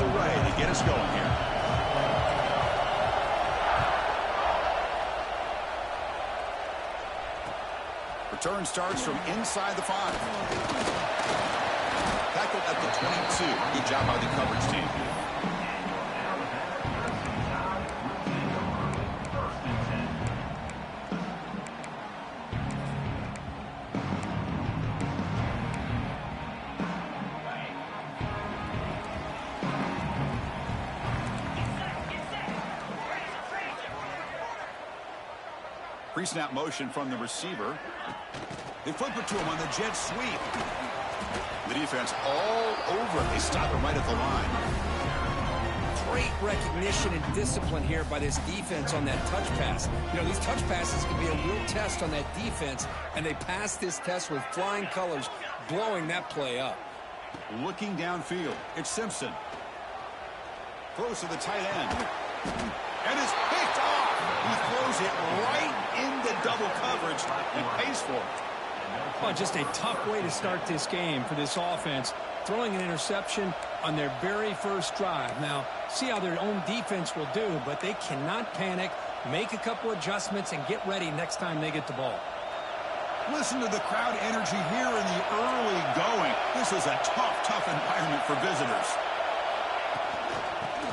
this away to get us going here. Return starts from inside the 5. Tackled at the 22. Good job by the coverage team. Pre-snap motion from the receiver. They flip it to him on the jet sweep. The defense all over it. They stop him right at the line. Great recognition and discipline here by this defense on that touch pass. You know, these touch passes can be a real test on that defense, and they pass this test with flying colors, blowing that play up. Looking downfield, it's Simpson. Throws to the tight end. And it's picked off. He throws it right into double coverage and pays for it. Oh, just a tough way to start this game for this offense, throwing an interception on their very first drive. Now, see how their own defense will do, but they cannot panic, make a couple adjustments, and get ready next time they get the ball. Listen to the crowd energy here in the early going. This is a tough environment for visitors.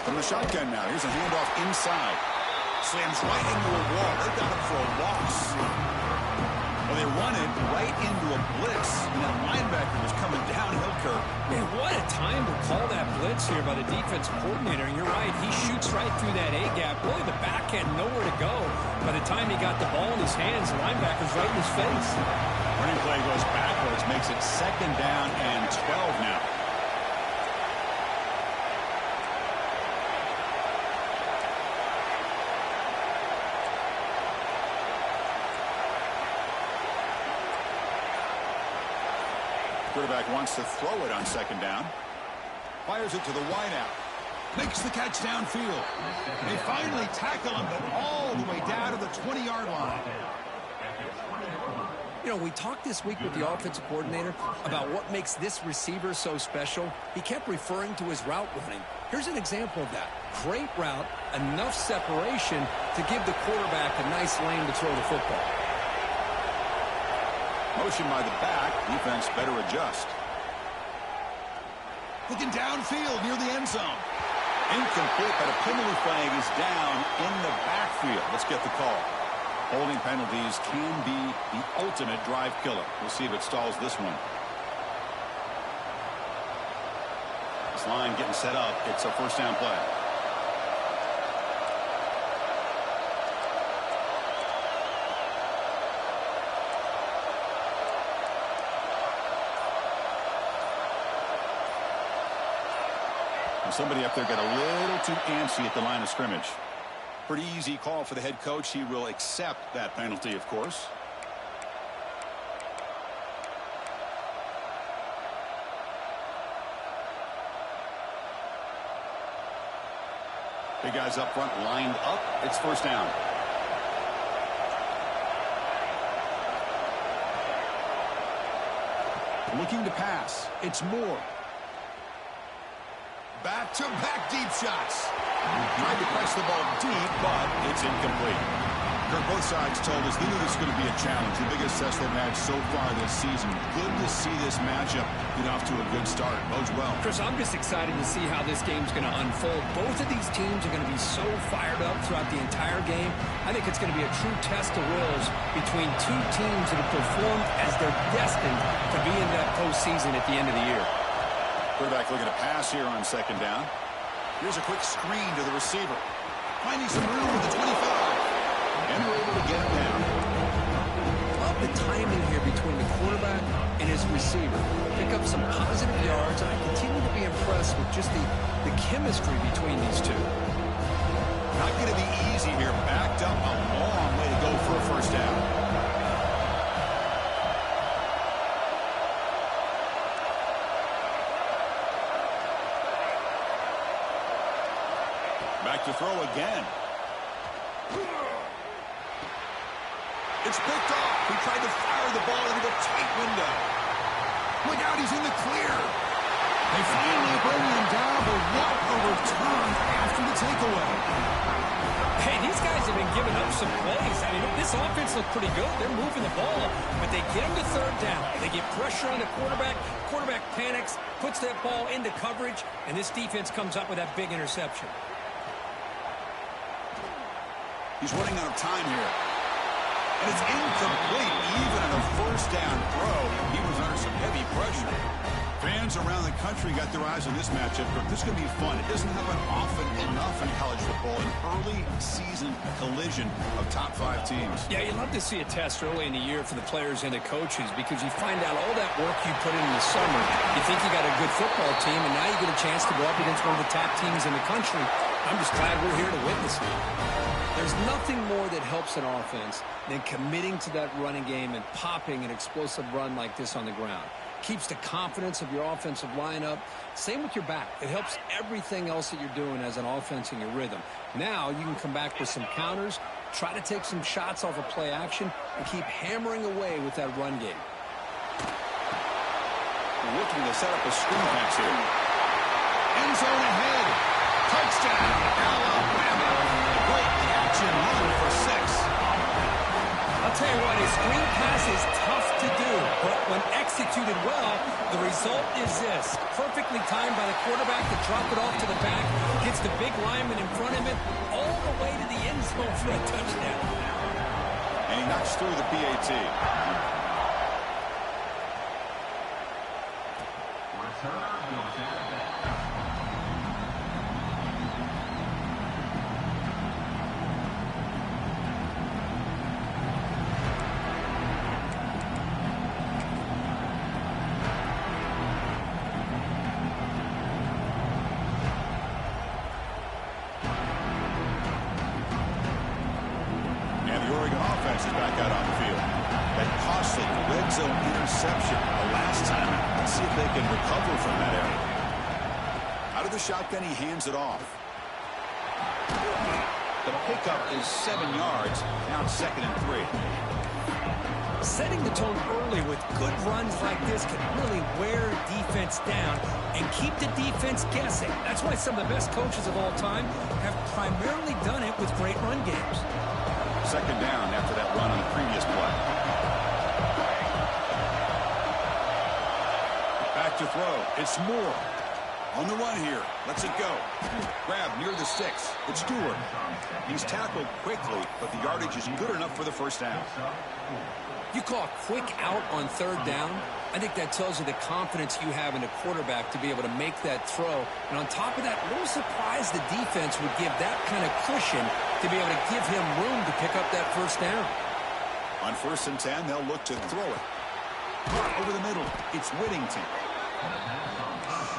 From the shotgun now, here's a handoff inside. Slams right into a wall. They got him for a loss. Well, they run it right into a blitz, and that linebacker was coming downhill, Kirk. Man, what a time to call that blitz here by the defensive coordinator. And you're right, he shoots right through that A-gap. Really, the back had nowhere to go. By the time he got the ball in his hands, the linebacker's right in his face. Running play goes backwards, makes it 2nd down and 12 now. Quarterback wants to throw it on 2nd down. Fires it to the wideout. Makes the catch downfield. They finally tackle him, but all the way down to the 20-yard line. You know, we talked this week with the offensive coordinator about what makes this receiver so special. He kept referring to his route running. Here's an example of that. Great route, enough separation to give the quarterback a nice lane to throw the football. Motion by the back. Defense better adjust. Looking downfield near the end zone. Incomplete, but a penalty flag is down in the backfield. Let's get the call. Holding penalties can be the ultimate drive killer. We'll see if it stalls this one. This line getting set up. It's a 1st down play. Somebody up there got a little too antsy at the line of scrimmage. Pretty easy call for the head coach. He will accept that penalty, of course. Big guys up front lined up. It's 1st down. Looking to pass. It's Moore. Back-to-back deep shots. Tried to press the ball deep, but it's incomplete. Kirk, both sides told us they knew this was going to be a challenge. The biggest test they've had so far this season. Good to see this matchup get off to a good start. Bodes well. Chris, I'm just excited to see how this game's going to unfold. Both of these teams are going to be so fired up throughout the entire game. I think it's going to be a true test of wills between two teams that have performed as they're destined to be in that postseason at the end of the year. Quarterback looking to pass here on 2nd down. Here's a quick screen to the receiver. Finding some room at the 25. And they're able to get it down. Love the timing here between the quarterback and his receiver. Pick up some positive yards, and I continue to be impressed with just the chemistry between these two. Not going to be easy here. Backed up a long way to go for a 1st down. Back to throw again. It's picked off. He tried to fire the ball into a tight window. Look out, he's in the clear. They finally bring him down, but what a giving up some plays. I mean, this offense looked pretty good. They're moving the ball, but they get them to third down. They get pressure on the quarterback. Quarterback panics, puts that ball into coverage, and this defense comes up with that big interception. He's running out of time here. And it's incomplete. Even in a first down throw, he was under some heavy pressure. Fans around the country got their eyes on this matchup. This is going to be fun. It doesn't happen often enough in college football, an early season collision of top 5 teams. Yeah, you love to see a test early in the year for the players and the coaches because you find out all that work you put in the summer. You think you got a good football team, and now you get a chance to go up against one of the top teams in the country. I'm just glad we're here to witness it. There's nothing more that helps an offense than committing to that running game and popping an explosive run like this on the ground. Keeps the confidence of your offensive lineup. Same with your back. It helps everything else that you're doing as an offense in your rhythm. Now you can come back with some counters, try to take some shots off of play action, and keep hammering away with that run game. Looking to set up a screen pass here. End zone ahead. Touchdown, Alabama. Great catch and run for 6. I'll tell you what, a screen pass is tough to do, but when executed well, the result is this. Perfectly timed by the quarterback to drop it off to the back, gets the big lineman in front of him, all the way to the end zone for a touchdown. And he knocks through the PAT. Is back out on the field. That costly red zone interception the last time. Let's see if they can recover from that area. Out of the shotgun, he hands it off. The pickup is 7 yards. Now it's 2nd and 3. Setting the tone early with good runs like this can really wear defense down and keep the defense guessing. That's why some of the best coaches of all time have primarily done it with great run games. 2nd down after that run on the previous play. Back to throw. It's Moore. On the run here. Lets it go. Grab near the 6. It's Stewart. He's tackled quickly, but the yardage is good enough for the first down. You call a quick out on 3rd down. I think that tells you the confidence you have in a quarterback to be able to make that throw. And on top of that, a little surprised the defense would give that kind of cushion to be able to give him room to pick up that first down. On 1st and 10, they'll look to throw it. Over the middle, it's Whittington.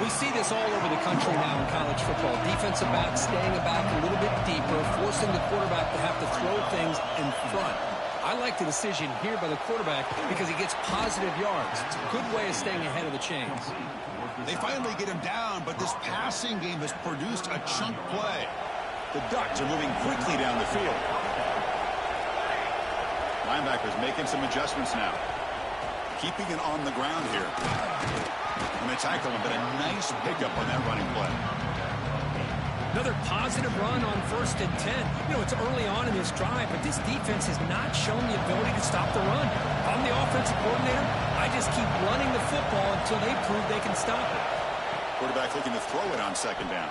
We see this all over the country now in college football. Defensive backs staying back a little bit deeper, forcing the quarterback to have to throw things in front. I like the decision here by the quarterback because he gets positive yards. It's a good way of staying ahead of the chains. They finally get him down, but this passing game has produced a chunk play. The Ducks are moving quickly down the field. Linebackers making some adjustments now. Keeping it on the ground here. And they tackle him, but a nice pickup on that running play. Another positive run on 1st and 10. You know, it's early on in this drive, but this defense has not shown the ability to stop the run. If I'm the offensive coordinator, I just keep running the football until they prove they can stop it. Quarterback looking to throw it on 2nd down.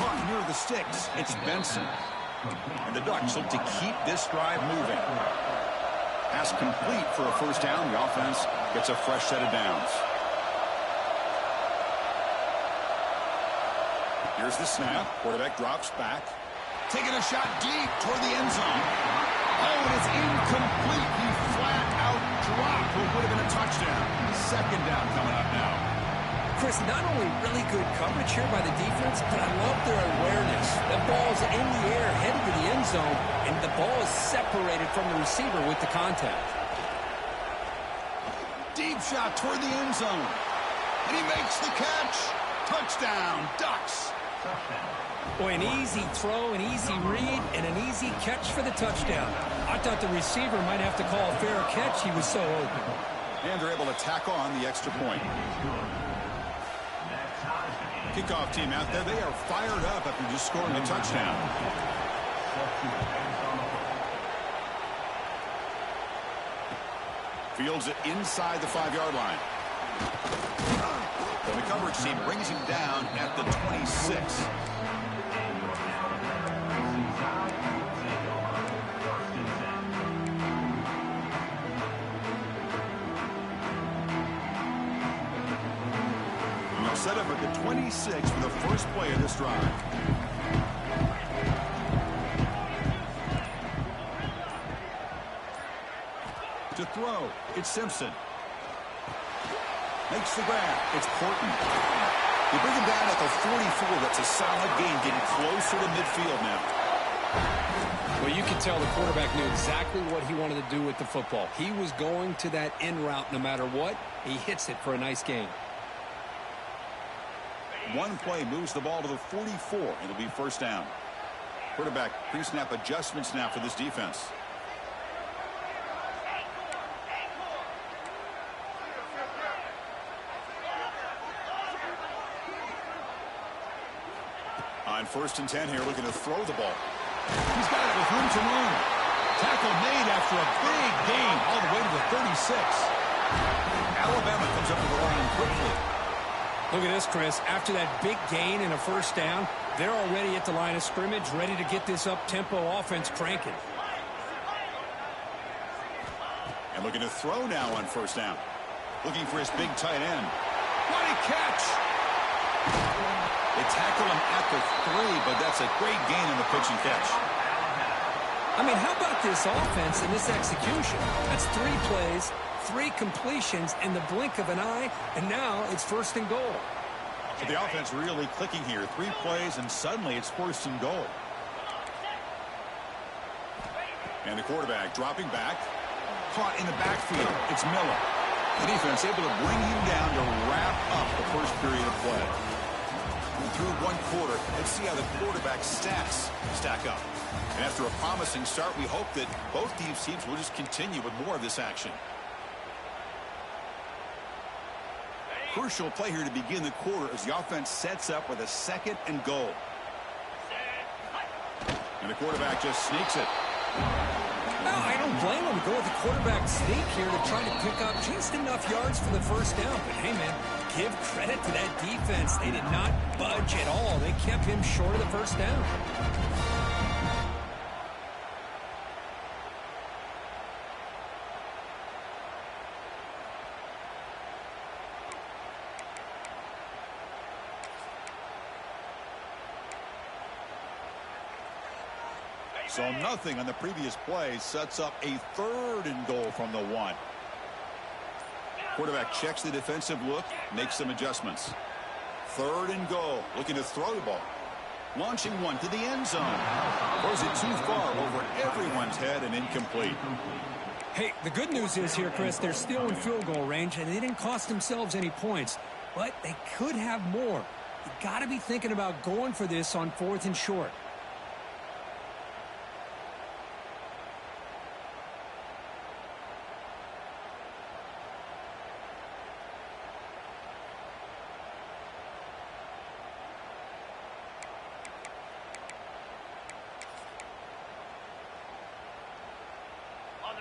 Caught near the 6. It's Benson. And the Ducks look to keep this drive moving. Pass complete for a first down. The offense gets a fresh set of downs. Here's the snap. Quarterback drops back. Taking a shot deep toward the end zone. Oh, and it's incomplete. He flat out dropped what would have been a touchdown. 2nd down coming up now. Chris, not only really good coverage here by the defense, but I love their awareness. The ball's in the air, headed to the end zone, and the ball is separated from the receiver with the contact. Deep shot toward the end zone. And he makes the catch. Touchdown, Ducks. Boy, an easy throw, an easy read, and an easy catch for the touchdown. I thought the receiver might have to call a fair catch. He was so open. And they're able to tack on the extra point. Kickoff team out there, they are fired up after just scoring a touchdown. Fields it inside the 5-yard line. And the coverage team brings him down at the 26. Set up at the 26 for the first play of this drive. To throw, it's Simpson. Makes the grab. It's Porton. They bring him down at the 44. That's a solid gain, getting closer to midfield now. Well, you can tell the quarterback knew exactly what he wanted to do with the football. He was going to that in route no matter what. He hits it for a nice gain. One play moves the ball to the 44. It'll be first down. Quarterback pre-snap adjustments now for this defense. On 1st and 10 here, looking to throw the ball. He's got it with room to run. Tackle made after a big gain all the way to the 36. Alabama comes up to the line quickly. Look at this, Chris. After that big gain and a first down, they're already at the line of scrimmage, ready to get this up-tempo offense cranking. And looking to throw now on 1st down. Looking for his big tight end. What a catch! They tackle him at the 3, but that's a great gain in the pitch and catch. I mean, how about this offense and this execution? That's 3 plays, 3 completions in the blink of an eye, and now it's 1st and goal. So the offense really clicking here. 3 plays, and suddenly it's 1st and goal. And the quarterback dropping back. Caught in the backfield. It's Miller. The defense able to bring him down to wrap up the first period of play. Through 1 quarter, let's see how the quarterback stats stack up. And after a promising start, we hope that both these teams will just continue with more of this action. Crucial play here to begin the quarter as the offense sets up with a 2nd and goal. And the quarterback just sneaks it. No, I don't blame him to go with the quarterback sneak here to try to pick up just enough yards for the first down. But, hey, man, give credit to that defense. They did not budge at all. They kept him short of the first down. So nothing on the previous play sets up a 3rd and goal from the 1. Quarterback checks the defensive look, makes some adjustments. 3rd and goal, looking to throw the ball. Launching one to the end zone. Throws it too far over everyone's head and incomplete. Hey, the good news is here, Chris, they're still in field goal range, and they didn't cost themselves any points. But they could have more. You got to be thinking about going for this on 4th and short.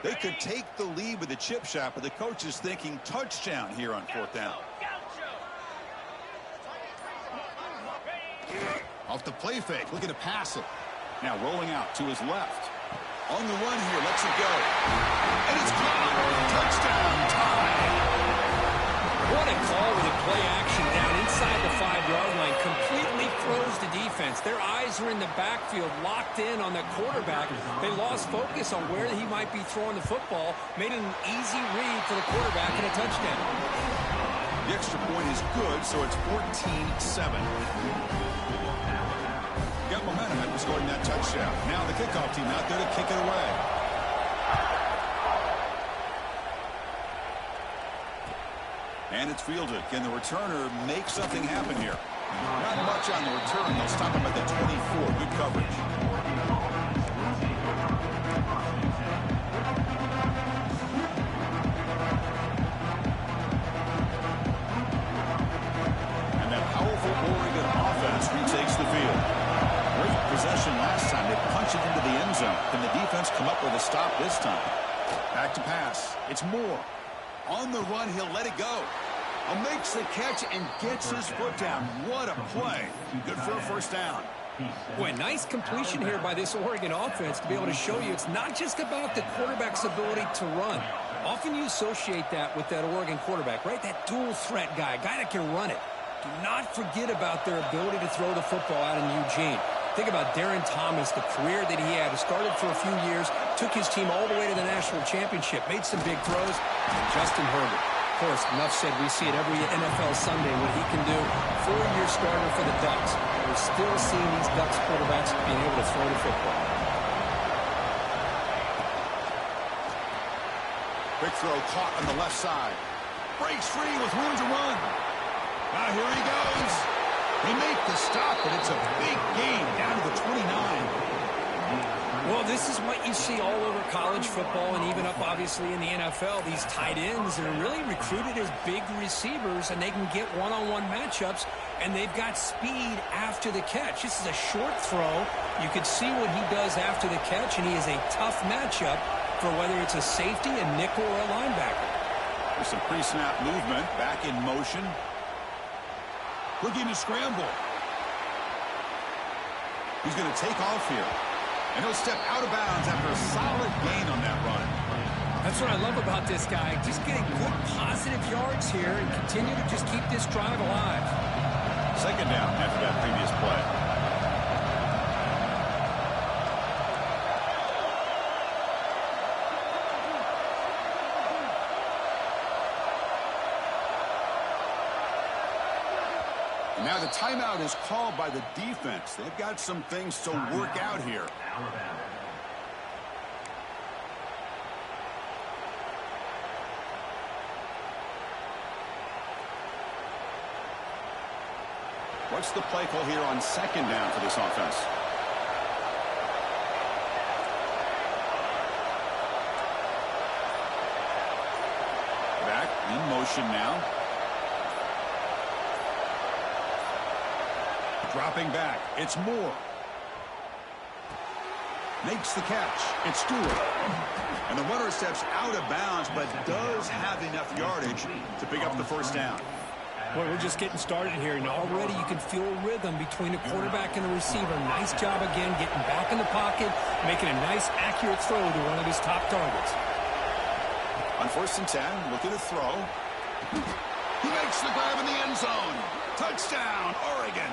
They could take the lead with the chip shot, but the coach is thinking touchdown here on 4th down. Off the play fake, looking to pass it. Now rolling out to his left. On the run here, lets it go. And it's caught. Touchdown time. What a call with a play action down inside the 5-yard line. Completely froze the defense. Their eyes were in the backfield, locked in on the quarterback. They lost focus on where he might be throwing the football. Made it an easy read for the quarterback and a touchdown. The extra point is good, so it's 14-7. Got momentum after scoring that touchdown. Now the kickoff team out there to kick it away. And it's fielded. Can the returner make something happen here? Not much on the return. They'll stop him at the 24. Good coverage. And that powerful Oregon offense retakes the field. Great possession last time. They punched launching into the end zone. Can the defense come up with a stop this time? Back to pass. It's Moore. On the run, he'll let it go. Makes the catch and gets his foot down. What a play. Good for a first down. Boy, nice completion here by this Oregon offense to be able to show you it's not just about the quarterback's ability to run. Often you associate that with that Oregon quarterback, right? That dual threat guy, a guy that can run it. Do not forget about their ability to throw the football out in Eugene. Think about Darren Thomas, the career that he had. He started for a few years, took his team all the way to the national championship, made some big throws, and Justin Herbert. Of course, enough said, we see it every NFL Sunday what he can do. 4-year starter for the Ducks. We're still seeing these Ducks quarterbacks being able to throw the football. Quick throw caught on the left side. Breaks free with room to run. Now here he goes. They make the stop, but it's a big gain down to the 29. Well, this is what you see all over college football and even up, obviously, in the NFL. These tight ends that are really recruited as big receivers, and they can get one-on-one matchups, and they've got speed after the catch. This is a short throw. You could see what he does after the catch, and he is a tough matchup for whether it's a safety, a nickel, or a linebacker. There's some pre-snap movement. Back in motion. Looking to scramble. He's going to take off here. And he'll step out of bounds after a solid gain on that run. That's what I love about this guy. Just getting good positive yards here and continue to just keep this drive alive. Second down after that previous play. Now the timeout is called by the defense. They've got some things to work out here. What's the play call here on second down for this offense? Back in motion now. Dropping back. It's Moore. Makes the catch. It's Stewart. And the runner steps out of bounds, but does have enough yardage to pick up the first down. Well, we're just getting started here, and already you can feel a rhythm between the quarterback and the receiver. Nice job again getting back in the pocket, making a nice, accurate throw to one of his top targets. On 1st and 10, looking to throw. He makes the grab in the end zone. Touchdown, Oregon.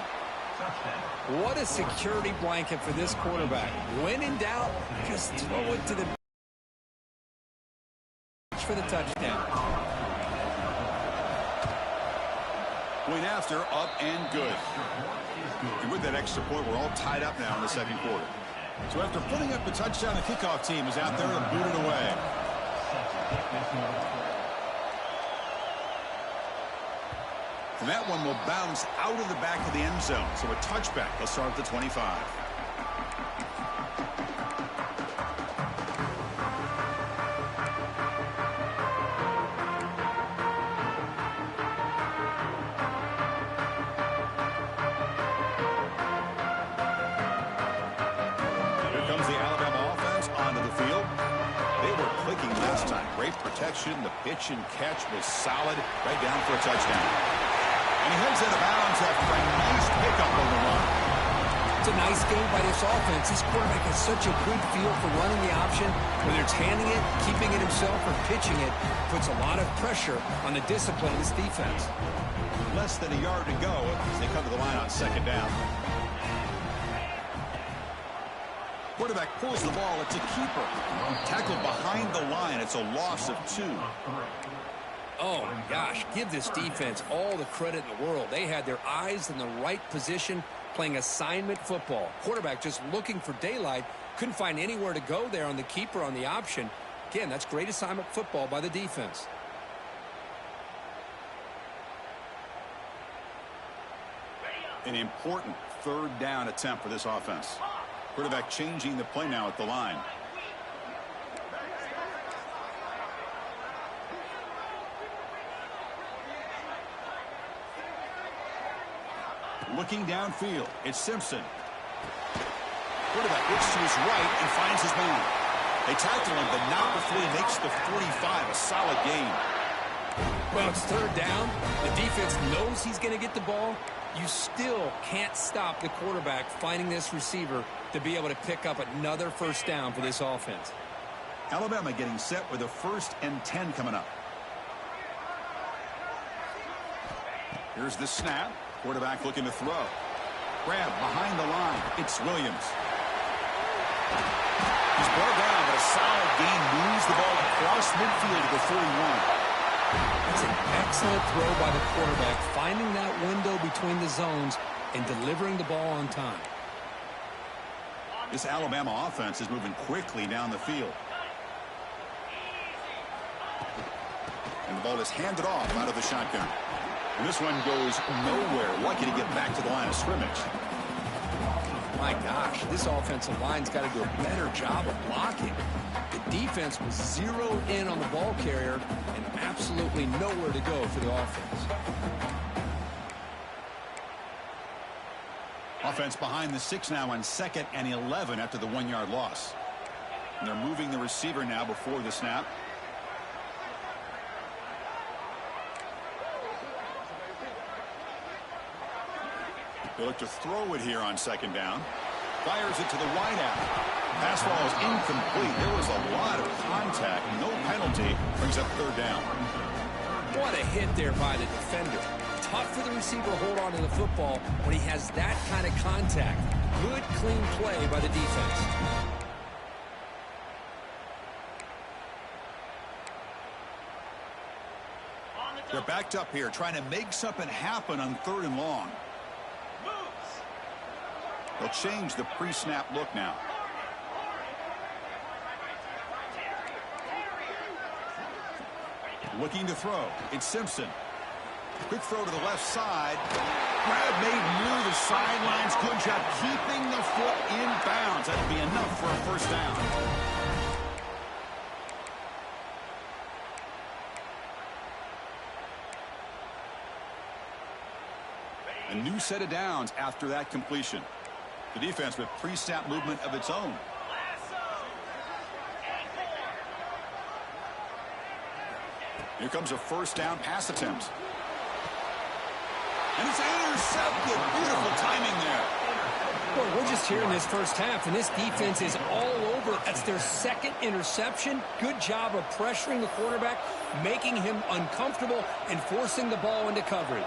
What a security blanket for this quarterback. When in doubt, just throw it to the for the touchdown. Point after, up and good. And with that extra point, we're all tied up now in the second quarter. So after putting up the touchdown, the kickoff team is out there to boot it away. And that one will bounce out of the back of the end zone. So a touchback. They'll start at the 25. Here comes the Alabama offense onto the field. They were clicking last time. Great protection. The pitch and catch was solid. Right down for a touchdown. And he heads out of bounds after a nice pickup on the run. It's a nice game by this offense. This quarterback has such a good feel for running the option. Whether it's handing it, keeping it himself, or pitching it, puts a lot of pressure on the discipline of this defense. Less than a yard to go as they come to the line on second down. Quarterback pulls the ball. It's a keeper. Tackled behind the line. It's a loss of 2. Oh, my gosh, give this defense all the credit in the world. They had their eyes in the right position, playing assignment football. Quarterback just looking for daylight, couldn't find anywhere to go there on the keeper on the option. Again, that's great assignment football by the defense. An important third down attempt for this offense. Quarterback changing the play now at the line. Looking downfield, it's Simpson. Quarterback looks to his right and finds his man. They tackle him, but not before he makes the 45. A solid gain. Well, it's third down. The defense knows he's going to get the ball. You still can't stop the quarterback finding this receiver to be able to pick up another first down for this offense. Alabama getting set with a 1st and 10 coming up. Here's the snap. Quarterback looking to throw. Grab behind the line. It's Williams. He's brought down, but a solid gain moves the ball across midfield to the 41. That's an excellent throw by the quarterback, finding that window between the zones and delivering the ball on time. This Alabama offense is moving quickly down the field. And the ball is handed off out of the shotgun. And this one goes nowhere. Lucky to get back to the line of scrimmage. My gosh, this offensive line's got to do a better job of blocking. The defense was zeroed in on the ball carrier and absolutely nowhere to go for the offense. Offense behind the 6 now on 2nd and 11 after the 1-yard loss. And they're moving the receiver now before the snap. They look to throw it here on 2nd down. Fires it to the wideout. Pass ball is incomplete. There was a lot of contact. No penalty. Brings up 3rd down. What a hit there by the defender. Tough for the receiver to hold on to the football when he has that kind of contact. Good, clean play by the defense. They're backed up here, trying to make something happen on 3rd and long. They'll change the pre-snap look now. Looking to throw. It's Simpson. Quick throw to the left side. Grab made near the sidelines. Good job keeping the foot in bounds. That'll be enough for a 1st down. A new set of downs after that completion. The defense with pre-snap movement of its own. Here comes a 1st down pass attempt. And it's intercepted. Beautiful timing there. Well, we're just here in this first half, and this defense is all over. That's their 2nd interception. Good job of pressuring the quarterback, making him uncomfortable, and forcing the ball into coverage.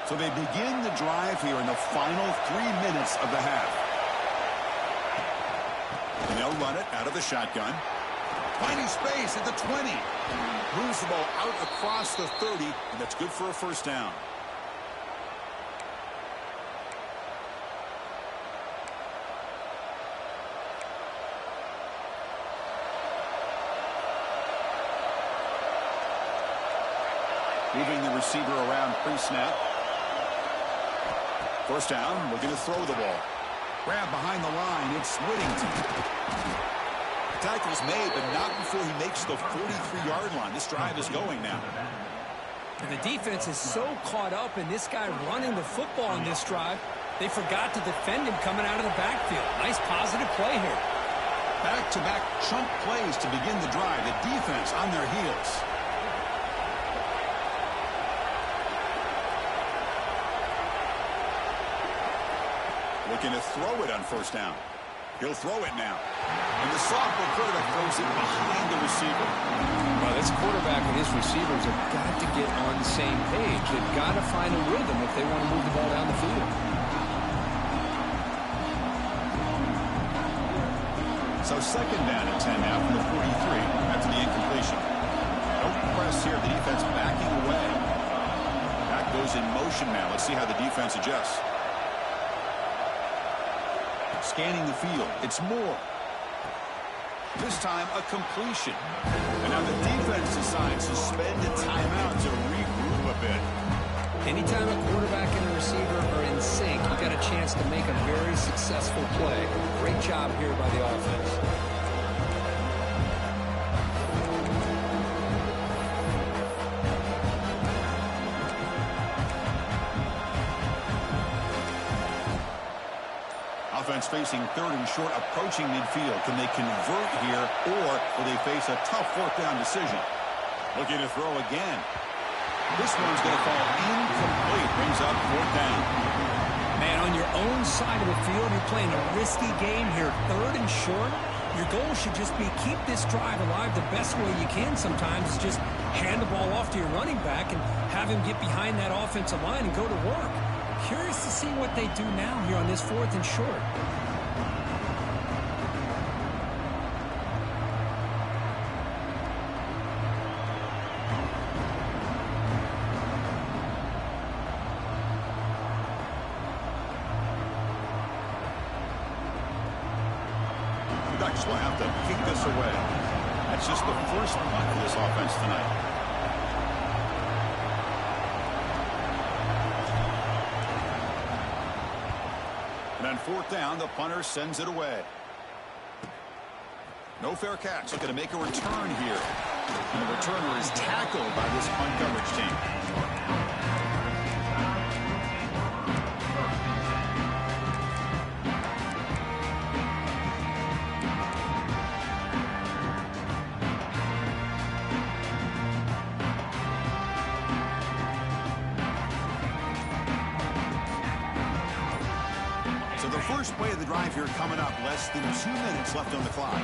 So they begin the drive here in the final 3 minutes of the half. And they'll run it out of the shotgun. Finding space at the 20. Moves the ball out across the 30, and that's good for a 1st down. Moving the receiver around pre-snap. 1st down, looking to throw the ball. Grab behind the line, it's Whittington. Tackle's made, but not before he makes the 43-yard line. This drive is going now. And the defense is so caught up in this guy running the football on this drive, they forgot to defend him coming out of the backfield. Nice positive play here. Back-to-back chunk plays to begin the drive. The defense on their heels. Looking to throw it on 1st down. He'll throw it now. And the sophomore quarterback throws it behind the receiver. Well, this quarterback and his receivers have got to get on the same page. They've got to find a rhythm if they want to move the ball down the field. So 2nd down and 10 now from the 43 after the incompletion. No press here. The defense backing away. Back goes in motion now. Let's see how the defense adjusts. Scanning the field. It's Moore. This time a completion. And now the defense decides to spend a timeout to regroup a bit. Anytime a quarterback and a receiver are in sync, you got a chance to make a very successful play. Great job here by the offense. offense facing third and short, approaching midfield. Can they convert here, or will they face a tough fourth down decision? Looking to throw again. This one's going to fall incomplete. Brings up fourth down. Man, on your own side of the field, you're playing a risky game here. Third and short. Your goal should just be keep this drive alive the best way you can sometimes. Is just hand the ball off to your running back and have him get behind that offensive line and go to work. Curious to see what they do now here on this fourth and short. The Ducks will have to kick this away. That's just the first punt for this offense tonight. And on fourth down, the punter sends it away. No fair catch. Looking to make a return here. And the returner is tackled by this punt coverage team. So the first play of the drive here coming up. Less than 2 minutes left on the clock.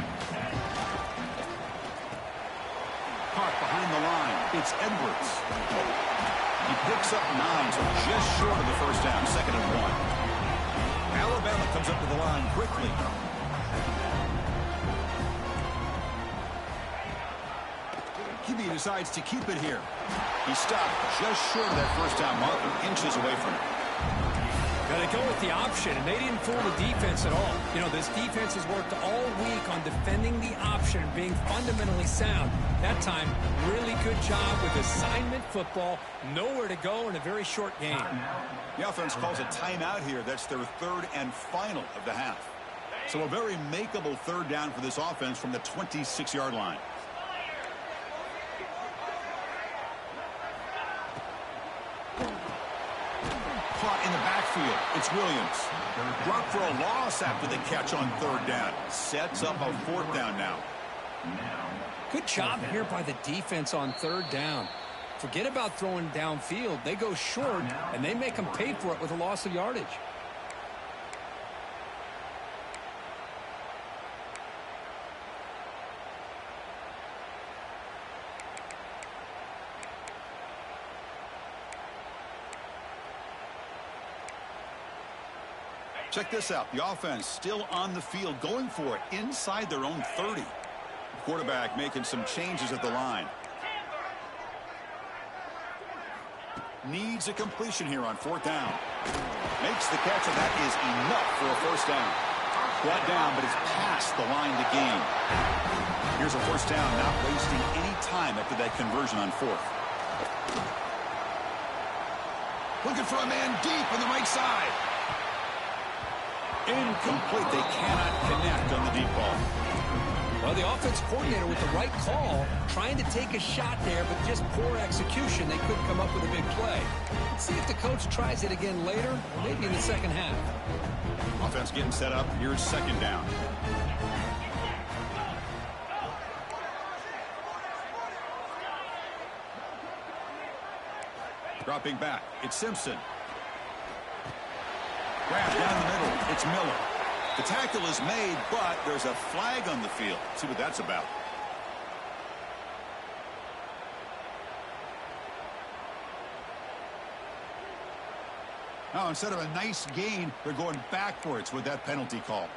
Caught behind the line. It's Edwards. He picks up 9, so just short of the first down. 2nd and 1. Alabama comes up to the line quickly. QB decides to keep it here. He stopped just short of that first down marker, inches away from it. Got to go with the option, and they didn't fool the defense at all. You know, this defense has worked all week on defending the option, being fundamentally sound. That time, really good job with assignment football. Nowhere to go in a very short game. The offense calls a timeout here. That's their third and final of the half. So a very makeable third down for this offense from the 26-yard line. Caught in the backfield. It's Williams. Dropped for a loss after the catch on third down. Sets up a fourth down now. Good job here by the defense on third down. Forget about throwing downfield. They go short, and they make them pay for it with a loss of yardage. Check this out. The offense still on the field, going for it inside their own 30. Quarterback making some changes at the line. Needs a completion here on fourth down. Makes the catch, and that is enough for a first down. Brought down, but it's past the line to gain. Here's a first down, not wasting any time after that conversion on fourth. Looking for a man deep on the right side. Incomplete. They cannot connect on the deep ball. Well, the offense coordinator with the right call, trying to take a shot there, but just poor execution. They couldn't come up with a big play. Let's see if the coach tries it again later, or maybe in the second half. Offense getting set up. Here's second down. Dropping back. It's Simpson. Grab down the middle. It's Miller. The tackle is made, but there's a flag on the field. See what that's about. Now, instead of a nice gain, they're going backwards with that penalty call.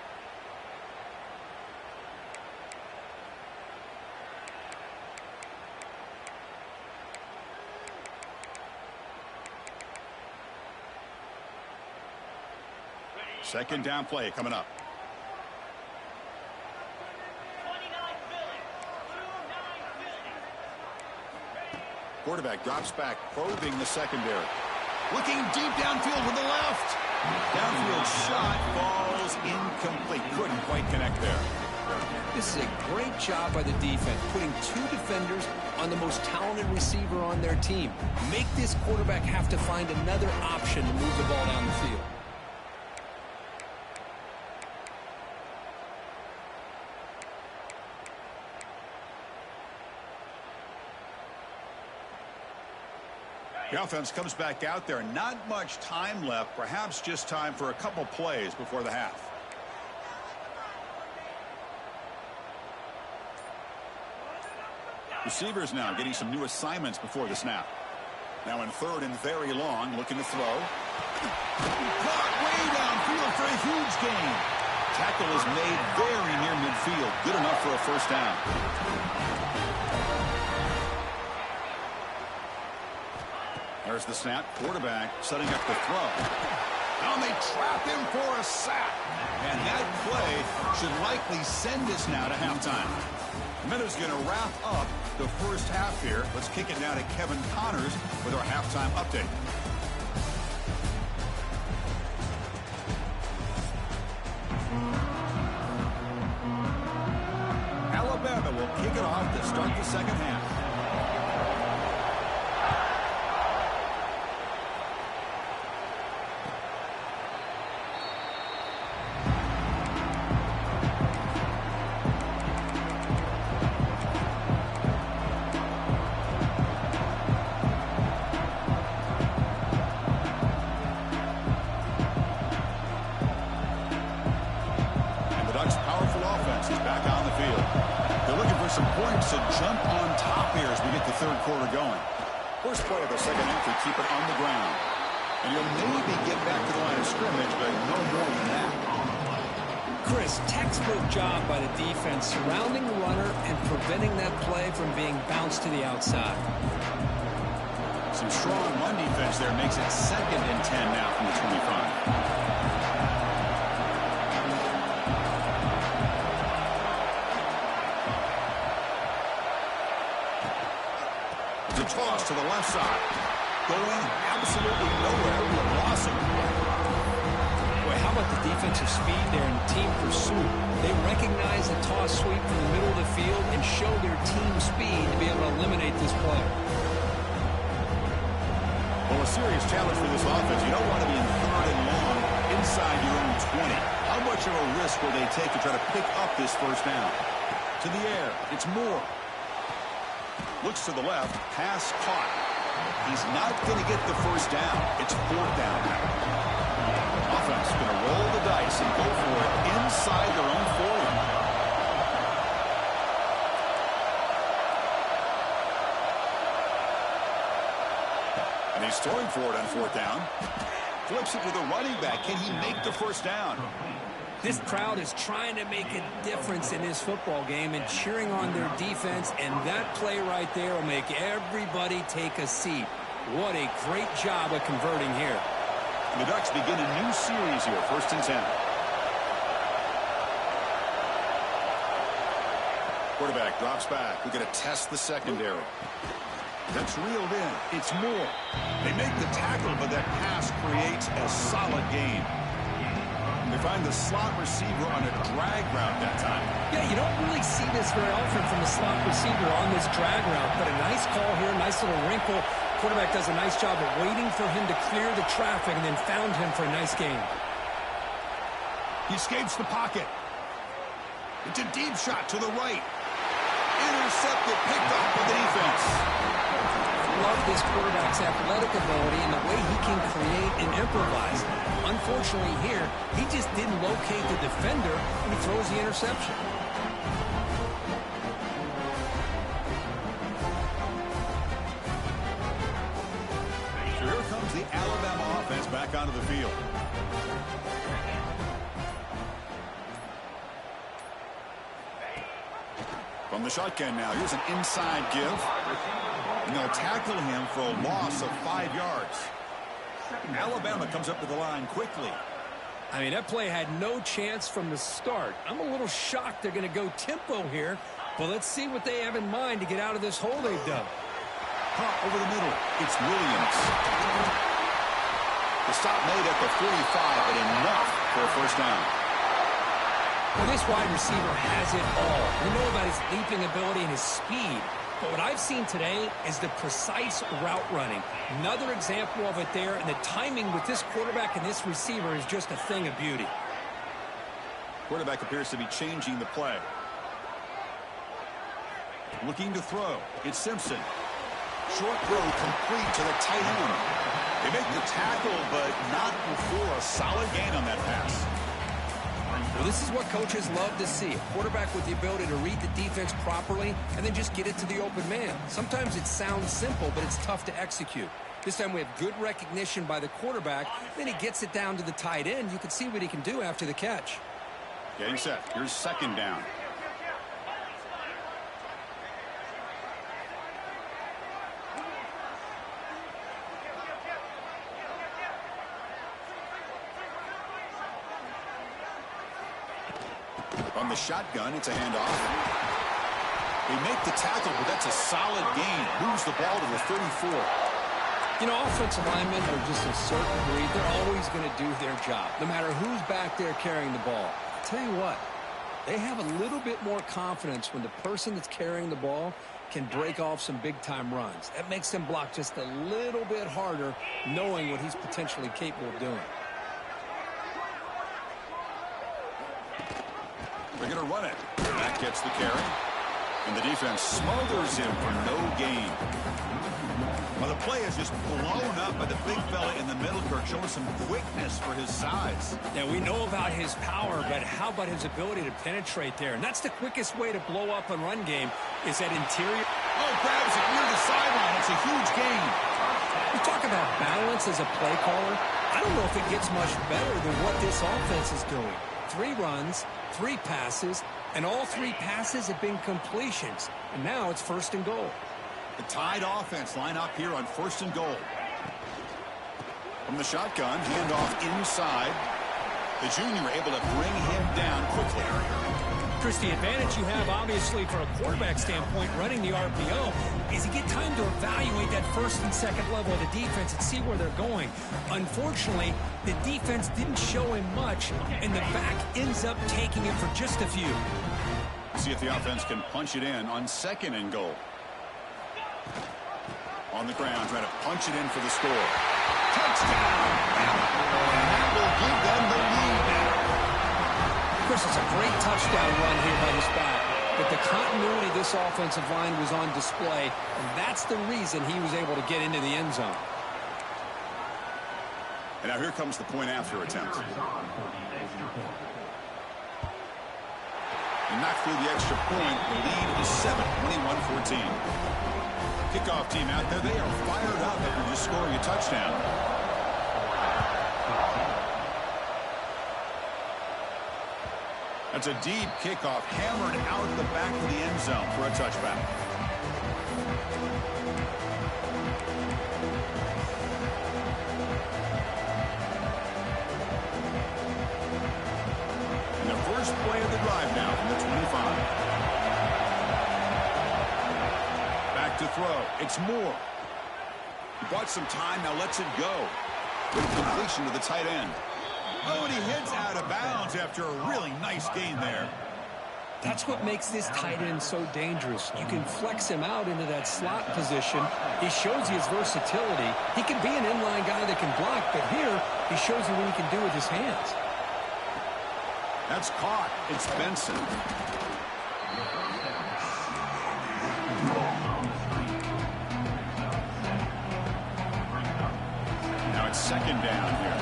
Second down play coming up. Quarterback drops back, probing the secondary. Looking deep downfield with the left. Downfield shot falls incomplete. Couldn't quite connect there. This is a great job by the defense, putting two defenders on the most talented receiver on their team. Make this quarterback have to find another option to move the ball down the field. The offense comes back out there. Not much time left. Perhaps just time for a couple plays before the half. Receivers now getting some new assignments before the snap. Now in third and very long, looking to throw. Caught way downfield for a huge gain. Tackle is made very near midfield. Good enough for a first down. There's the snap. Quarterback setting up the throw. And they trap him for a sack. And that play should likely send us now to halftime. Minutes going to wrap up the first half here. Let's kick it now to Kevin Connors with our halftime update. Alabama will kick it off to start the second half. Some points to jump on top here as we get the third quarter going. First play of the second half, we keep it on the ground. And you'll maybe get back to the line of scrimmage, but no more than that. Chris, textbook job by the defense surrounding the runner and preventing that play from being bounced to the outside. Some strong run defense there makes it 2nd and 10 now from the 25. Toss to the left side. Going absolutely nowhere. We lost him. Boy, how about the defensive speed there in team pursuit? They recognize the toss sweep from the middle of the field and show their team speed to be able to eliminate this play. Well, a serious challenge for this offense. You don't want to be in third and long inside your own 20. How much of a risk will they take to try to pick up this first down? To the air. It's Moore. Looks to the left, pass caught. He's not going to get the first down. It's 4th down now. Offense going to roll the dice and go for it inside their own 40. And he's throwing for it on 4th down. Flips it to the running back. Can he make the first down? This crowd is trying to make a difference in this football game and cheering on their defense, and that play right there will make everybody take a seat. What a great job of converting here. The Ducks begin a new series here, 1st and 10. Quarterback drops back. We're going to test the secondary. That's reeled in. It's Moore. They make the tackle, but that pass creates a solid gain. They find the slot receiver on a drag route that time. Yeah, you don't really see this very often from the slot receiver on this drag route, but a nice call here, nice little wrinkle. Quarterback does a nice job of waiting for him to clear the traffic and then found him for a nice gain. He escapes the pocket. It's a deep shot to the right. Intercepted, picked off by the defense. Love this quarterback's athletic ability and the way he can create and improvise. Unfortunately here, he just didn't locate the defender and he throws the interception. So here comes the Alabama offense back onto the field. From the shotgun now, here's an inside give. And they'll tackle him for a loss of 5 yards. Alabama comes up to the line quickly. I mean, that play had no chance from the start. I'm a little shocked they're going to go tempo here, but let's see what they have in mind to get out of this hole they've dug. Caught over the middle. It's Williams. The stop made at the 45, but enough for a first down. Well, this wide receiver has it all. We know about his leaping ability and his speed. But what I've seen today is the precise route running. Another example of it there, and the timing with this quarterback and this receiver is just a thing of beauty. Quarterback appears to be changing the play. Looking to throw. It's Simpson. Short throw complete to the tight end. They make the tackle, but not before a solid gain on that pass. Well, this is what coaches love to see. A quarterback with the ability to read the defense properly and then just get it to the open man. Sometimes it sounds simple, but it's tough to execute. This time we have good recognition by the quarterback. Then he gets it down to the tight end. You can see what he can do after the catch. Getting set. Here's second down. From the shotgun, it's a handoff. They make the tackle, but that's a solid gain. Moves the ball to the 34. You know, offensive linemen are just a certain breed. They're always going to do their job, no matter who's back there carrying the ball. I'll tell you what, they have a little bit more confidence when the person that's carrying the ball can break off some big-time runs. That makes them block just a little bit harder, knowing what he's potentially capable of doing. They're going to run it. That gets the carry. And the defense smothers him for no gain. Well, the play is just blown up by the big fella in the middle, Kirk, showing some quickness for his size. Yeah, we know about his power, but how about his ability to penetrate there? And that's the quickest way to blow up a run game is that interior. Oh, grabs it near the sideline. It's a huge gain. You talk about balance as a play caller. I don't know if it gets much better than what this offense is doing. 3 runs, 3 passes, and all 3 passes have been completions. And now it's 1st and goal. The Tide offense line up here on 1st and goal. From the shotgun, handoff inside. The junior able to bring him down quickly. Chris, the advantage you have, obviously, for a quarterback standpoint, running the RPO, is you get time to evaluate that 1st and 2nd level of the defense and see where they're going. Unfortunately, the defense didn't show him much, and the back ends up taking it for just a few. See if the offense can punch it in on 2nd and goal. On the ground, trying to punch it in for the score. Touchdown! And that will give them the lead now. Chris, it's a great touchdown run here by this back. But the continuity of this offensive line was on display, and that's the reason he was able to get into the end zone. And now here comes the point after attempt. And knocked through the extra point. The lead is 7, 21-14. Kickoff team out there. They are fired up after just scoring a touchdown. That's a deep kickoff, hammered out the back of the end zone for a touchback. And the first play of the drive now from the 25. Back to throw. It's Moore. He bought some time, now lets it go. Good completion to the tight end. Oh, and he heads out of bounds after a really nice gain there. That's what makes this tight end so dangerous. You can flex him out into that slot position. He shows you his versatility. He can be an inline guy that can block, but here he shows you what he can do with his hands. That's caught. It's Benson. Now it's 2nd down here.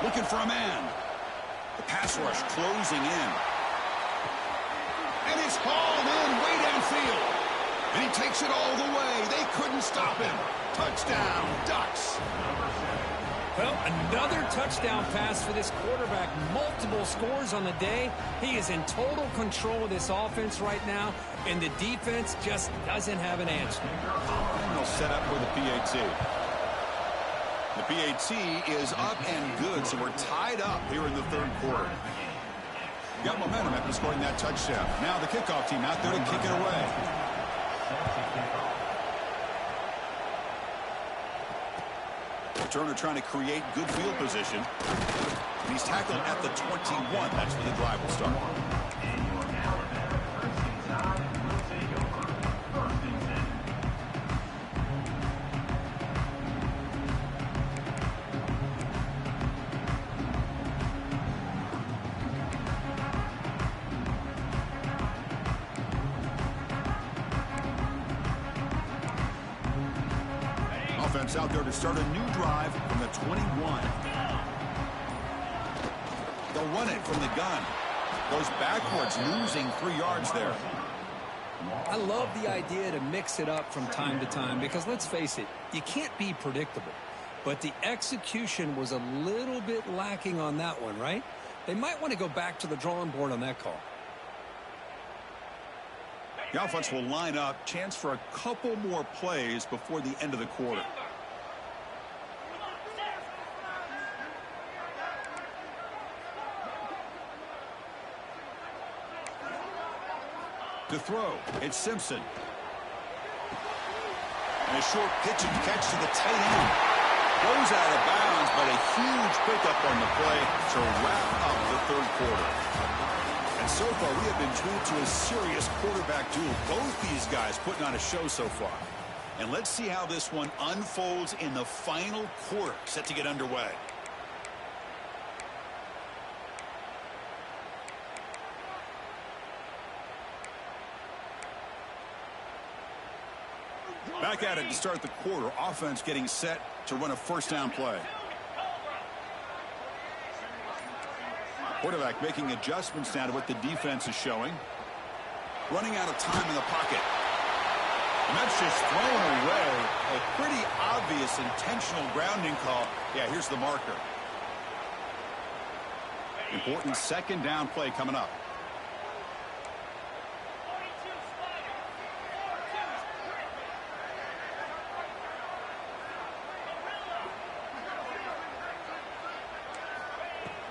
Looking for a man. The pass rush closing in. And it's hauled in way downfield. And he takes it all the way. They couldn't stop him. Touchdown, Ducks. Well, another touchdown pass for this quarterback. Multiple scores on the day. He is in total control of this offense right now, and the defense just doesn't have an answer. And they'll set up for the PAT. The PAT is up and good, so we're tied up here in the 3rd quarter. Got momentum after scoring that touchdown. Now the kickoff team out there to kick it away. Turner trying to create good field position. And he's tackled at the 21. That's where the drive will start. offense out there to start a new drive from the 21. They'll run it from the gun. Goes backwards, losing 3 yards there. I love the idea to mix it up from time to time because, let's face it, you can't be predictable. But the execution was a little bit lacking on that one, right? They might want to go back to the drawing board on that call. The offense will line up. Chance for a couple more plays before the end of the quarter. To throw, it's Simpson. And a short pitch and catch to the tight end. Goes out of bounds, but a huge pickup on the play to wrap up the third quarter. And so far, we have been treated to a serious quarterback duel. Both these guys putting on a show so far. And let's see how this one unfolds in the final quarter, set to get underway. Back at it to start the quarter. Offense getting set to run a first down play. Quarterback making adjustments now to what the defense is showing. Running out of time in the pocket. And that's just thrown away. A pretty obvious intentional grounding call. Yeah, here's the marker. Important second down play coming up.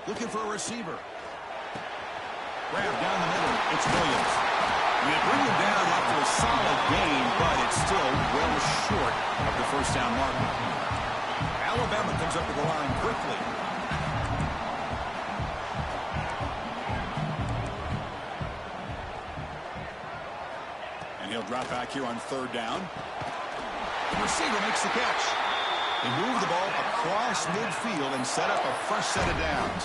Looking for a receiver. Grab down the middle. It's Williams. And they bring him down after a solid gain, but it's still well short of the first down marker. Alabama comes up to the line quickly. And he'll drop back here on third down. The receiver makes the catch. They move the ball across midfield and set up a fresh set of downs.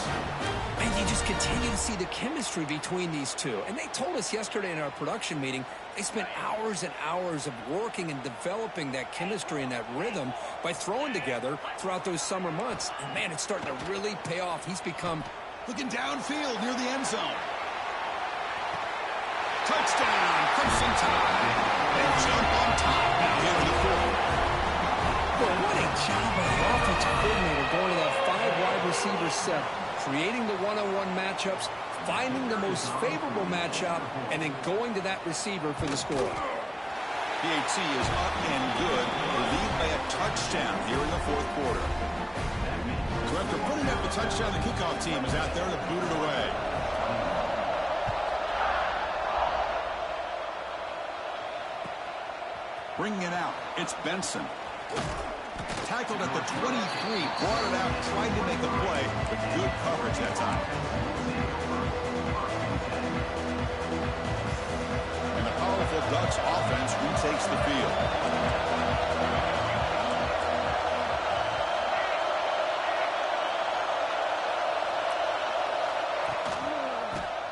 And you just continue to see the chemistry between these two. And they told us yesterday in our production meeting, they spent hours and hours of working and developing that chemistry and that rhythm by throwing together throughout those summer months. And, man, it's starting to really pay off. He's become... Looking downfield near the end zone. Touchdown, Crimson Tide. They jump on top now here in the fourth. Well, what a job by the offensive coordinator going to that 5-wide receiver set, creating the one-on-one matchups, finding the most favorable matchup, and then going to that receiver for the score. PAT is up and good. They lead by a touchdown here in the fourth quarter. So after putting up the touchdown, the kickoff team is out there to boot it away. Bringing it out, it's Benson. Tackled at the 23, brought it out, tried to make a play, but good coverage that time. And the powerful Ducks offense retakes the field.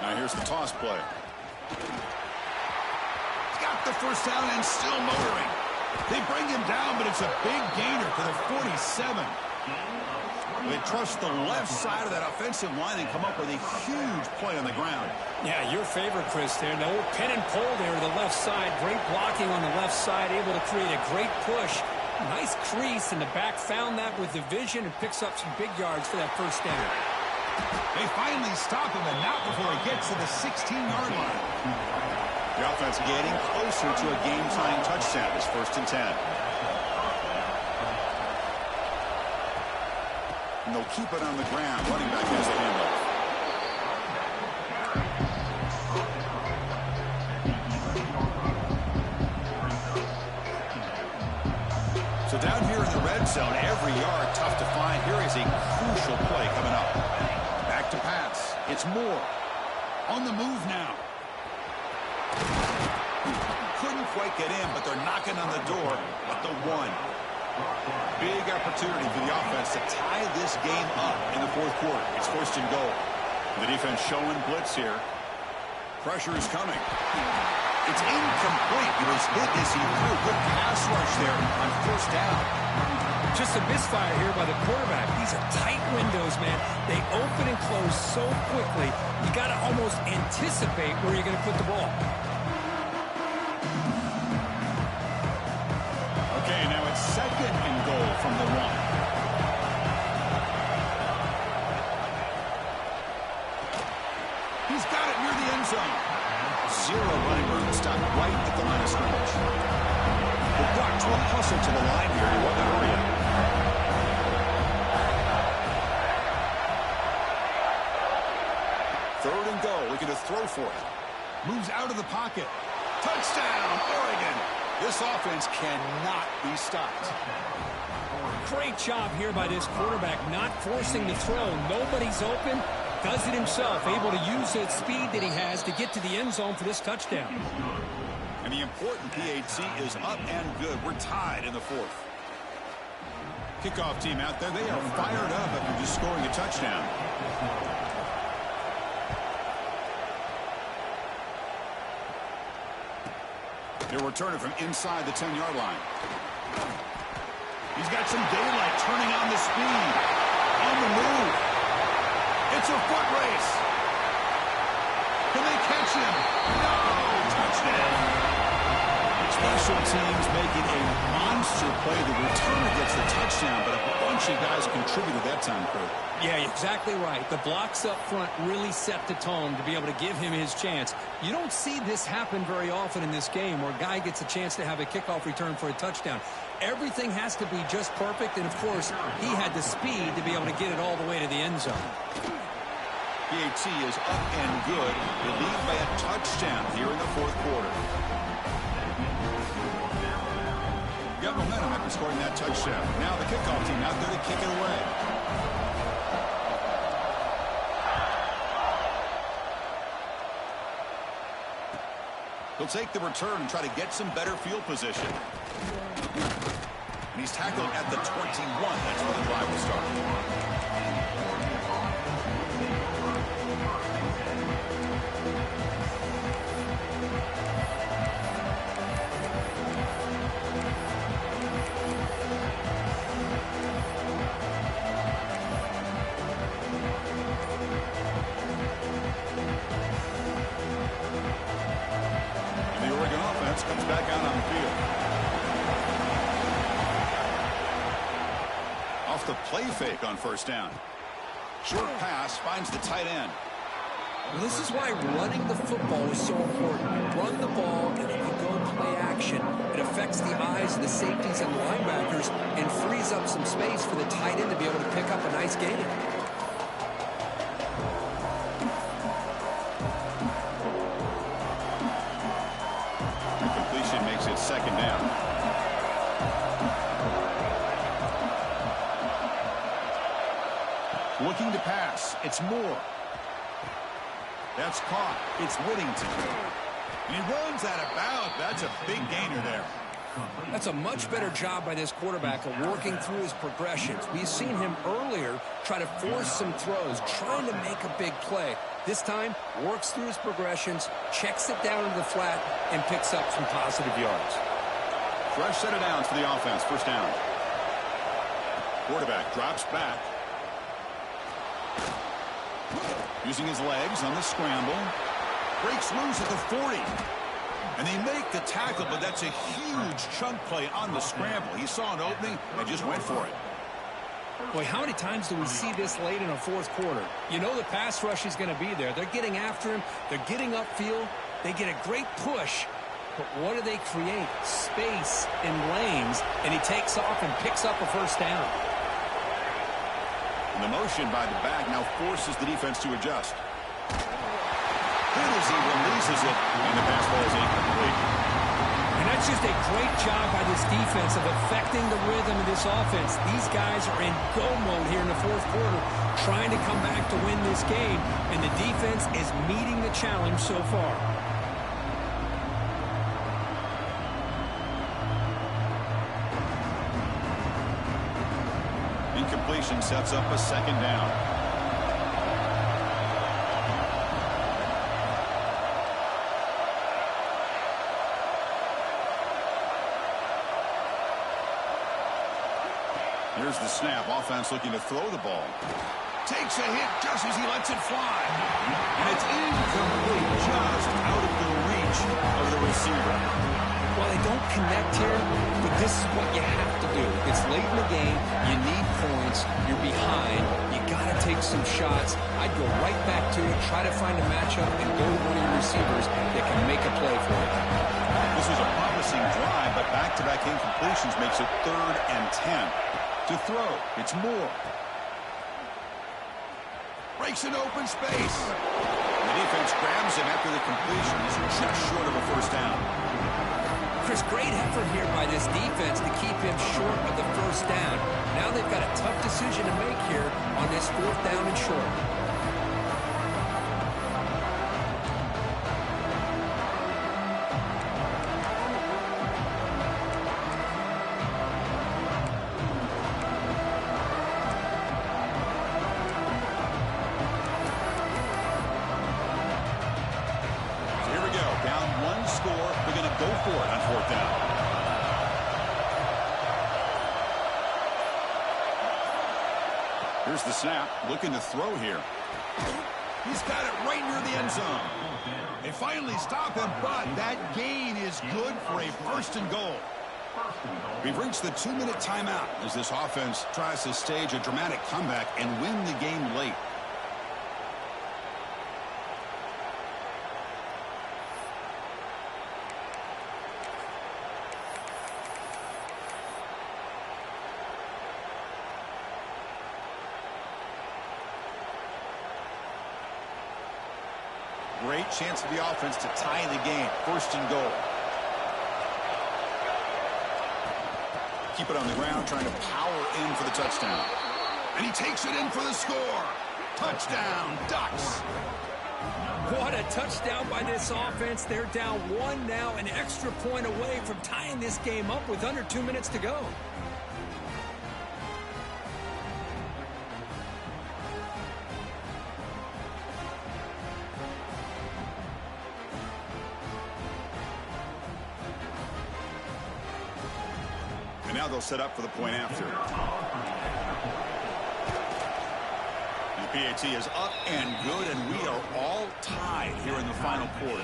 Now here's the toss play. He's got the first down and still motoring. They bring him down, but it's a big gainer to the 47. They trust the left side of that offensive line and come up with a huge play on the ground. Yeah, your favorite, Chris, there. The old pin and pull there to the left side. Great blocking on the left side, able to create a great push. Nice crease, and the back found that with the vision and picks up some big yards for that first down. They finally stop him, and not before he gets to the 16-yard line. The offense getting closer to a game-tying touchdown. It's 1st and 10. And they'll keep it on the ground. Running back has the handoff. So down here in the red zone, every yard tough to find. Here is a crucial play coming up. Back to pass. It's Moore. On the move now. Couldn't quite get in, but they're knocking on the door at the 1. Big opportunity for the offense to tie this game up in the fourth quarter. It's 1st and goal. The defense showing blitz here. Pressure is coming. It's incomplete. It was hit as he threw. Good pass rush there on first down. Just a misfire here by the quarterback. These are tight windows, man. They open and close so quickly. You got to almost anticipate where you're going to put the ball. Okay, now it's 2nd and goal from the 1. He's got it near the end zone. 0 running room stopped right at the line of scrimmage. The Bucs will hustle to the line here in one area. Third and goal, looking to throw for it. Moves out of the pocket. Touchdown, Oregon. This offense cannot be stopped. Great job here by this quarterback, not forcing the throw. Nobody's open. Does it himself, able to use the speed that he has to get to the end zone for this touchdown. And the important PAT is up and good. We're tied in the 4th. Kickoff team out there, they are fired up after just scoring a touchdown. They're returning from inside the 10-yard line. He's got some daylight, turning on the speed. On the move. It's a foot race. Can they catch him? No! Touchdown! Special teams making a monster play. The returner gets the touchdown, but a bunch of guys contributed that time, Kurt. Yeah, exactly right. The blocks up front really set the tone to be able to give him his chance. You don't see this happen very often in this game where a guy gets a chance to have a kickoff return for a touchdown. Everything has to be just perfect, and, of course, he had the speed to be able to get it all the way to the end zone. PAT is up and good. They lead by a touchdown here in the 4th quarter. Got momentum after scoring that touchdown. Now the kickoff team out there to kick it away. He'll take the return and try to get some better field position. And he's tackled at the 21. That's where the drive will start. Comes back out on the field. Off the play fake on first down. Short pass finds the tight end. Well, this is why running the football is so important. Run the ball, and if you go play action, it affects the eyes of the safeties and linebackers and frees up some space for the tight end to be able to pick up a nice gain. Second down. Looking to pass. It's Moore. That's caught. It's Whittington. And he runs out of bounds. That's a big gainer there. That's a much better job by this quarterback of working through his progressions. We've seen him earlier try to force some throws, trying to make a big play. This time, works through his progressions, checks it down into the flat, and picks up some positive yards. Fresh set of downs for the offense. First down. Quarterback drops back. Using his legs on the scramble. Breaks loose at the 40. And they make the tackle, but that's a huge chunk play on the scramble. He saw an opening and just went for it. Boy, how many times do we see this late in a 4th quarter? You know the pass rush is going to be there. They're getting after him. They're getting upfield. They get a great push. But what do they create? Space in lanes. And he takes off and picks up a first down. And the motion by the back now forces the defense to adjust. Good as he releases it, and the pass ball is incomplete. And that's just a great job by this defense of affecting the rhythm of this offense. These guys are in go mode here in the 4th quarter, trying to come back to win this game, and the defense is meeting the challenge so far. Incompletion sets up a second down. Here's the snap. Offense looking to throw the ball. Takes a hit just as he lets it fly. And it's incomplete, just out of the reach of the receiver. Well, they don't connect here, but this is what you have to do. It's late in the game. You need points. You're behind. You got to take some shots. I'd go right back to it, try to find a matchup, and go to one of your receivers that can make a play for you. This was a promising drive, but back-to-back incompletions makes it 3rd and 10. To throw, it's Moore. Breaks an open space. The defense grabs him after the completion. He's just short of a first down. Chris, great effort here by this defense to keep him short of the first down. Now they've got a tough decision to make here on this 4th down and short. Here's the snap, looking to throw here. He's got it right near the end zone. They finally stop him, but that gain is good for a 1st and goal. We've reached the 2-minute timeout as this offense tries to stage a dramatic comeback and win the game late. Great chance for the offense to tie the game. 1st and goal. Keep it on the ground, trying to power in for the touchdown. And he takes it in for the score. Touchdown, Ducks. What a touchdown by this offense. They're down 1 now, an extra point away from tying this game up with under 2 minutes to go. And now they'll set up for the point after. And the PAT is up and good, and we are all tied here in the final quarter.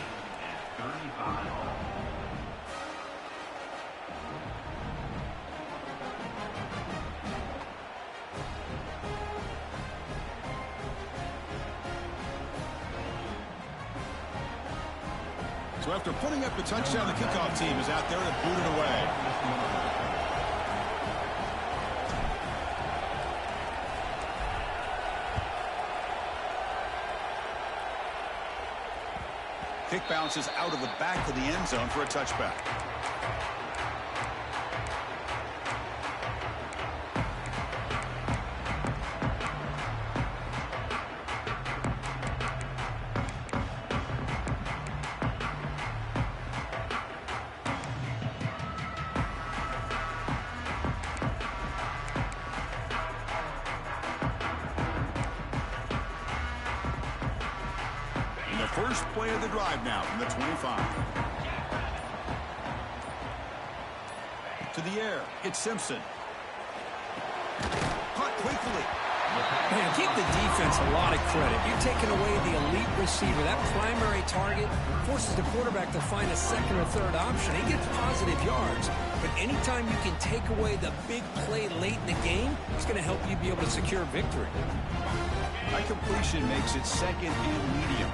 So after putting up the touchdown, the kickoff team is out there to boot it away. Kick bounces out of the back of the end zone for a touchback. First play of the drive now from the 25. To the air, it's Simpson. Caught quickly. Man, give the defense a lot of credit. You're taking away the elite receiver. That primary target forces the quarterback to find a 2nd or 3rd option. He gets positive yards. But anytime you can take away the big play late in the game, it's going to help you be able to secure victory. That completion makes it 2nd and medium.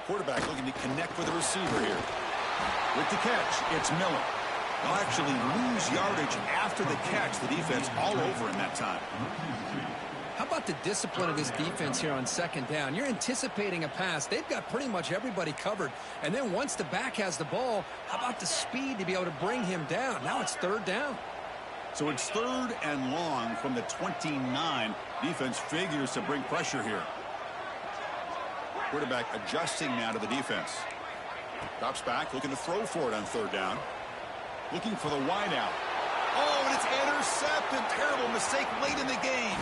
Quarterback looking to connect with the receiver here. With the catch, it's Miller. They'll actually lose yardage after the catch. The defense all over him that time. How about the discipline of this defense here on 2nd down? You're anticipating a pass. They've got pretty much everybody covered. And then once the back has the ball, how about the speed to be able to bring him down? Now it's 3rd down. So it's 3rd and long from the 29. Defense figures to bring pressure here. Quarterback adjusting now to the defense. Drops back, looking to throw for it on 3rd down. Looking for the wideout. Oh, and it's intercepted. Terrible mistake late in the game.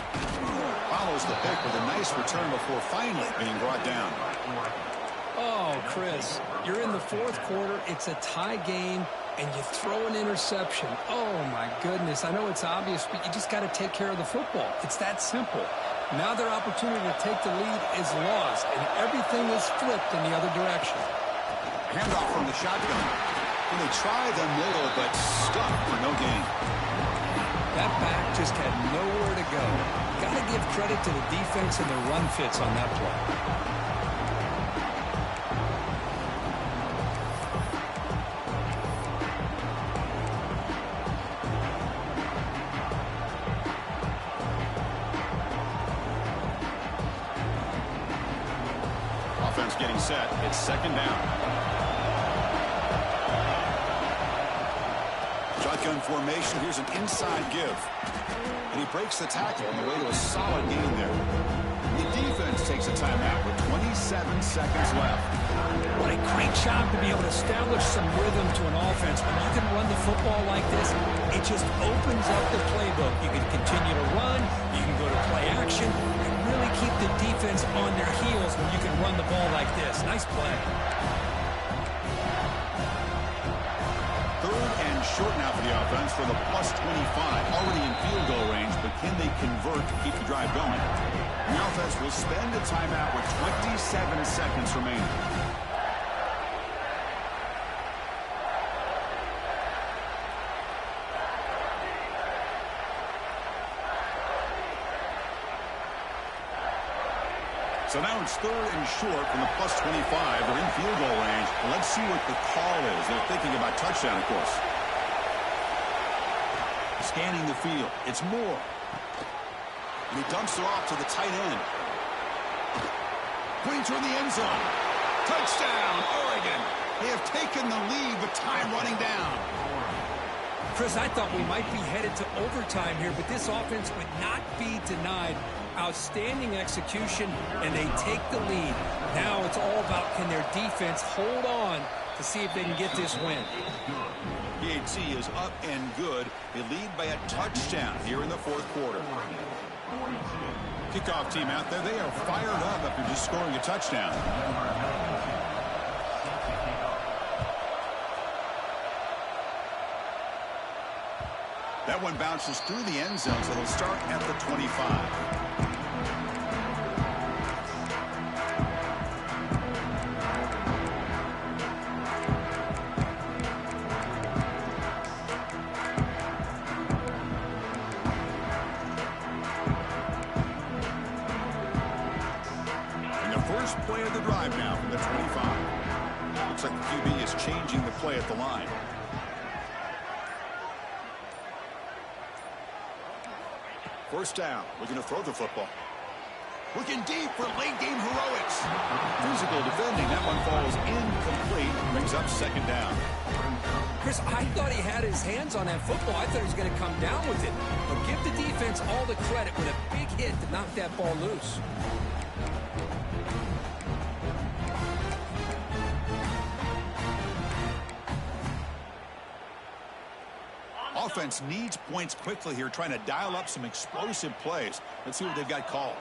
Follows the pick with a nice return before finally being brought down. Oh, Chris, you're in the 4th quarter. It's a tie game. and you throw an interception. Oh, my goodness. I know it's obvious, but you just got to take care of the football. It's that simple. Now their opportunity to take the lead is lost, and everything is flipped in the other direction. Handoff from the shotgun. And they try the middle, but stuck for no gain. That back just had nowhere to go. Got to give credit to the defense and the run fits on that play. Offense getting set. It's second down. Shotgun formation. Here's an inside give. And he breaks the tackle on the way to a solid gain there. The defense takes a timeout with 27 seconds left. What a great job to be able to establish some rhythm to an offense. When you can run the football like this, it just opens up the playbook. You can continue to run. You can go to play action. And really keep the defense on their heels when you can run the ball like this. Nice play. Third and short now for the offense for the +25. Already in field goal range, but can they convert to keep the drive going? The offense will spend a timeout with 27 seconds remaining. So now it's third and short from the +25. They're in field goal range. Let's see what the call is. They're thinking about touchdown, of course. Scanning the field. It's Moore. And he dumps it off to the tight end. Pointing toward the end zone. Touchdown, Oregon. They have taken the lead with time running down. Chris, I thought we might be headed to overtime here, but this offense would not be denied. Outstanding execution, and they take the lead. Now it's all about can their defense hold on to see if they can get this win. PAT is up and good. They lead by a touchdown here in the fourth quarter. Kickoff team out there. They are fired up after just scoring a touchdown. That one bounces through the end zone, so they'll start at the 25. Play of the drive now from the 25. Looks like the QB is changing the play at the line. First down, looking to throw the football. Looking deep for late game heroics. Physical defending, that one falls incomplete. Brings up second down. Chris, I thought he had his hands on that football. I thought he was going to come down with it. But give the defense all the credit with a big hit to knock that ball loose. Offense needs points quickly here, trying to dial up some explosive plays. Let's see what they've got called.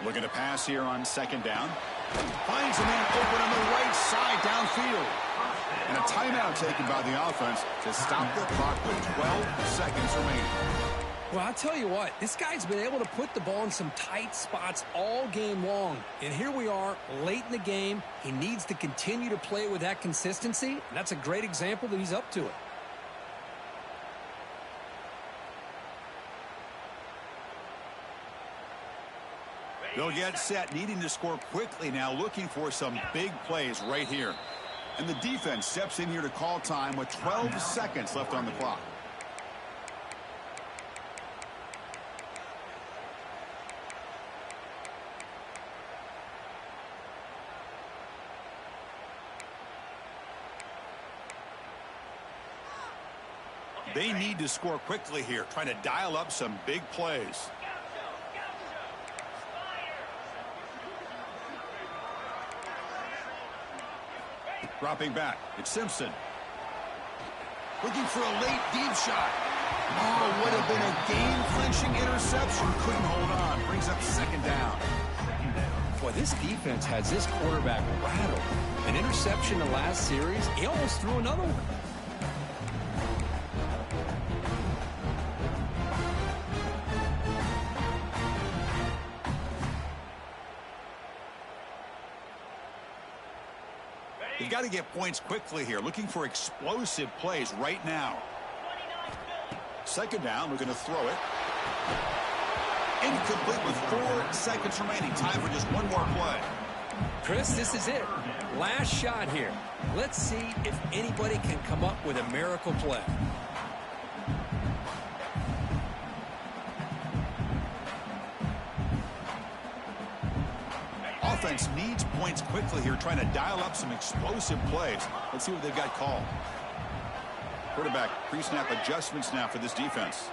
Looking to pass here on second down. Finds a man open on the right side downfield. And a timeout taken by the offense to stop the clock with 12 seconds remaining. Well, I'll tell you what, this guy's been able to put the ball in some tight spots all game long. And here we are, late in the game. He needs to continue to play with that consistency. And that's a great example that he's up to it. They'll get set, needing to score quickly now, looking for some big plays right here. And the defense steps in here to call time with 12 seconds left on the clock. They need to score quickly here, trying to dial up some big plays. Dropping back, it's Simpson. Looking for a late deep shot. Oh, would have been a game-clinching interception. Couldn't hold on. Brings up second down. Boy, this defense has this quarterback rattled. An interception in the last series. He almost threw another one. They've got to get points quickly here. Looking for explosive plays right now. Second down, we're going to throw it. Incomplete with 4 seconds remaining. Time for just one more play. Chris, this is it. Last shot here. Let's see if anybody can come up with a miracle play. Offense needs points quickly here, trying to dial up some explosive plays. Let's see what they've got called. Quarterback pre-snap adjustments now for this defense.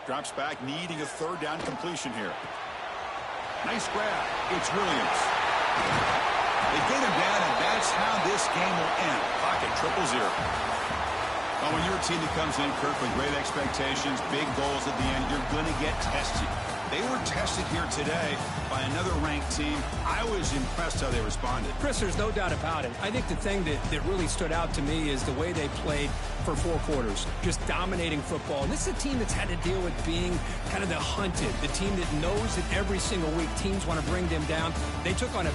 Drops back, needing a third down completion here. Nice grab. It's Williams. They get him down, and that's how this game will end. Pocket 0-0. Well, when you're a team that comes in, Kirk, with great expectations, big goals at the end, you're going to get tested. They were tested here today by another ranked team. I was impressed how they responded. Chris, there's no doubt about it. I think the thing that really stood out to me is the way they played for 4 quarters, just dominating football. And this is a team that's had to deal with being kind of the hunted, the team that knows that every single week teams want to bring them down. They took on a